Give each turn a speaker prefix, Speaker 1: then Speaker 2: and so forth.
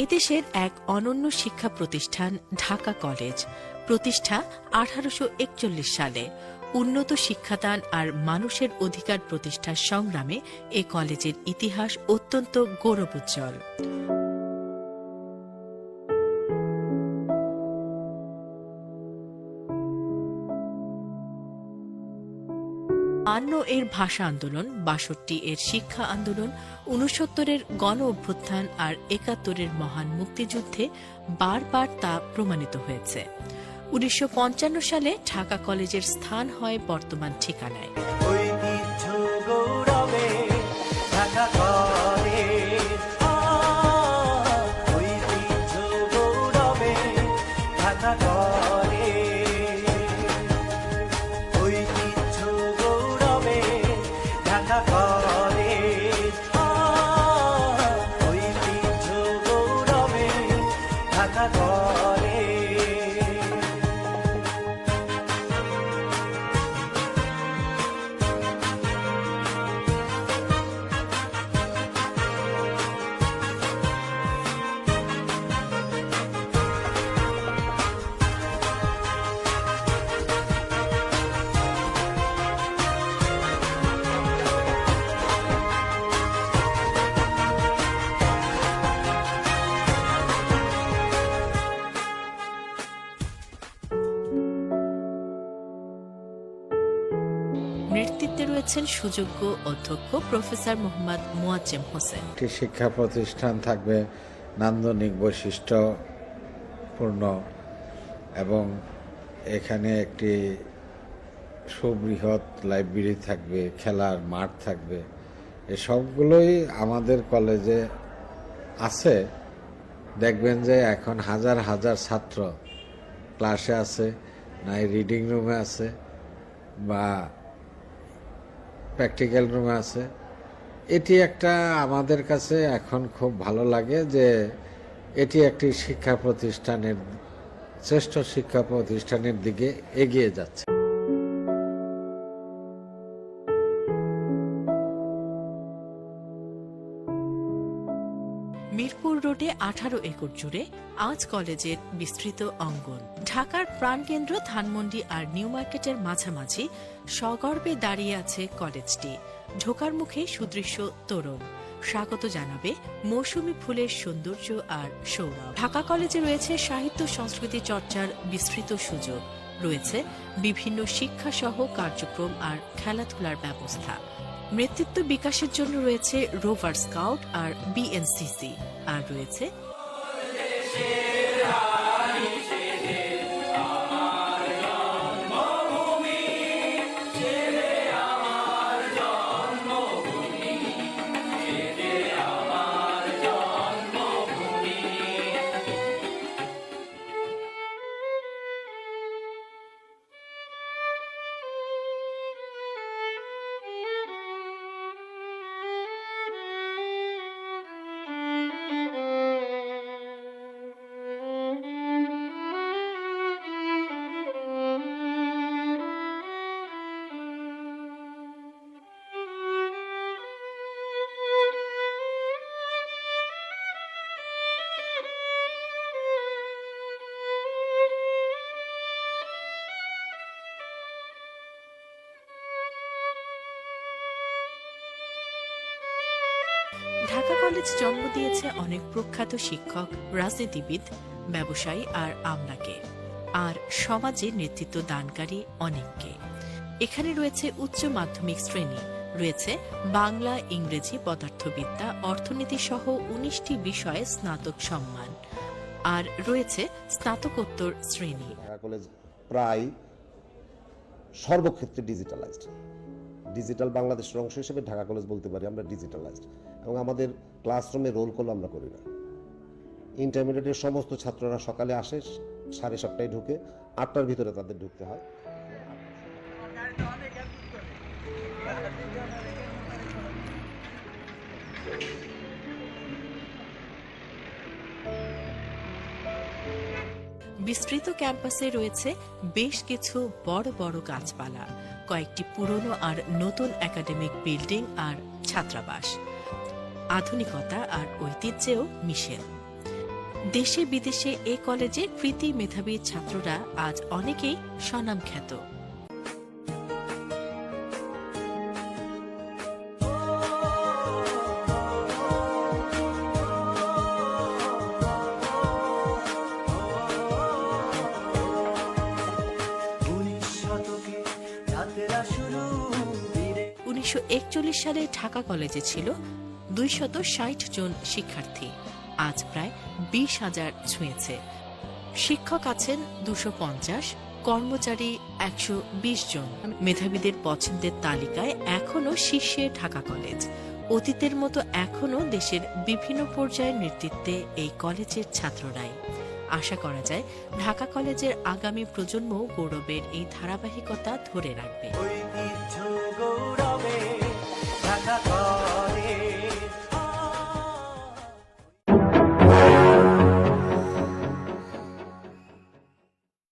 Speaker 1: এদেশের এক অনন্য শিক্ষা প্রতিষ্ঠান ঢাকা কলেজ। প্রতিষ্ঠা 1841 সালে। উন্নত শিক্ষাদান আর মানুষের অধিকার প্রতিষ্ঠার সংগ্রামে এ কলেজের ইতিহাস অত্যন্ত গৌরবোজ্জ্বল। এর ভাষা আন্দোলন, 62 এর শিক্ষা আন্দোলন, 69 এর গণ অভ্যুত্থান আর 71 মহান মুক্তিযুদ্ধে বারবার তা প্রমাণিত হয়েছে। 1955 সালে ঢাকা কলেজের স্থান হয় বর্তমান ঠিকানায়। নেতৃত্বে রয়েছেন সুযোগ্য অধ্যক্ষ প্রফেসর মোহাম্মদ মোয়াজ্জেম হোসেন।
Speaker 2: একটি শিক্ষা প্রতিষ্ঠান থাকবে নান্দনিক বৈশিষ্ট্যপূর্ণ এবং এখানে একটি সুবৃহৎ লাইব্রেরি থাকবে, খেলার মাঠ থাকবে। এসবগুলোই আমাদের কলেজে আছে। দেখবেন যে এখন হাজার হাজার ছাত্র ক্লাসে আছে, নাই রিডিং রুমে আছে বা প্র্যাকটিক্যাল রুমে আছে। এটি একটা আমাদের কাছে এখন খুব ভালো লাগে যে এটি একটি শিক্ষা প্রতিষ্ঠানের, শ্রেষ্ঠ শিক্ষা প্রতিষ্ঠানের দিকে এগিয়ে যাচ্ছে।
Speaker 1: মিরপুর রোডে 18 একর জুড়ে আজ কলেজের বিস্তৃত অঙ্গন। ঢাকার প্রাণকেন্দ্র ধানমন্ডি আর নিউ মার্কেটের মাঝামাঝি সগর্বে দাঁড়িয়ে আছে কলেজটি। ঢোকার মুখে সুদৃশ্য তোরণ স্বাগত জানাবে মৌসুমী ফুলের সৌন্দর্য আর সৌরভ। ঢাকা কলেজে রয়েছে সাহিত্য সংস্কৃতি চর্চার বিস্তৃত সুযোগ, রয়েছে বিভিন্ন শিক্ষাসহ কার্যক্রম আর খেলাধুলার ব্যবস্থা। নেতৃত্ব বিকাশের জন্য রয়েছে রোভার স্কাউট আর বিএনসিসি, আর রয়েছে ঢাকা কলেজ জন্ম দিয়েছে অনেক প্রখ্যাত শিক্ষক, রাজনীতিবিদ, ব্যবসায়ী আর আমলাকে, আর সমাজে নেতৃত্ব দানকারী অনেককে। এখানে রয়েছে উচ্চ মাধ্যমিক শ্রেণী, রয়েছে বাংলা, ইংরেজি, পদার্থবিদ্যা, অর্থনীতি সহ 19টি বিষয়ে স্নাতক সম্মান, আর রয়েছে স্নাতকোত্তর শ্রেণী।
Speaker 3: ঢাকা কলেজ প্রায় সর্বক্ষেত্রে ডিজিটালাইজড। ডিজিটাল বাংলাদেশের অংশ হিসেবে ঢাকা কলেজ বলতে পারি আমরা ডিজিটালাইজড, এবং আমাদের ক্লাসরুমে রোল কল আমরা করি না। ইন্টারমিডিয়েটের সমস্ত ছাত্ররা সকালে আসে, 7:30টায় ঢুকে 8টার ভিতরে তাদের ঢুকতে হয়।
Speaker 1: বিস্তৃত ক্যাম্পাসে রয়েছে বেশ কিছু বড় বড় গাছপালা, কয়েকটি পুরনো আর নতুন একাডেমিক বিল্ডিং আর ছাত্রাবাস। আধুনিকতা আর ঐতিহ্যেও মিশেল। দেশে বিদেশে এ কলেজের কৃতি মেধাবী ছাত্ররা আজ অনেকেই স্বনাম খ্যাত।
Speaker 4: ধীরে
Speaker 1: 1941 সালে ঢাকা কলেজে ছিল 260 জন শিক্ষার্থী, আজ প্রায় 20,000 ছুঁয়েছে। শিক্ষক আছেন 250, কর্মচারী 120 জন। মেধাবীদের পছন্দের তালিকায় এখনও শীর্ষে ঢাকা কলেজ। অতীতের মতো এখনও দেশের বিভিন্ন পর্যায়ের নেতৃত্বে এই কলেজের ছাত্ররাই। আশা করা যায় ঢাকা কলেজের আগামী প্রজন্ম গৌরবের এই ধারাবাহিকতা ধরে রাখবে।
Speaker 4: ঐতিহ্য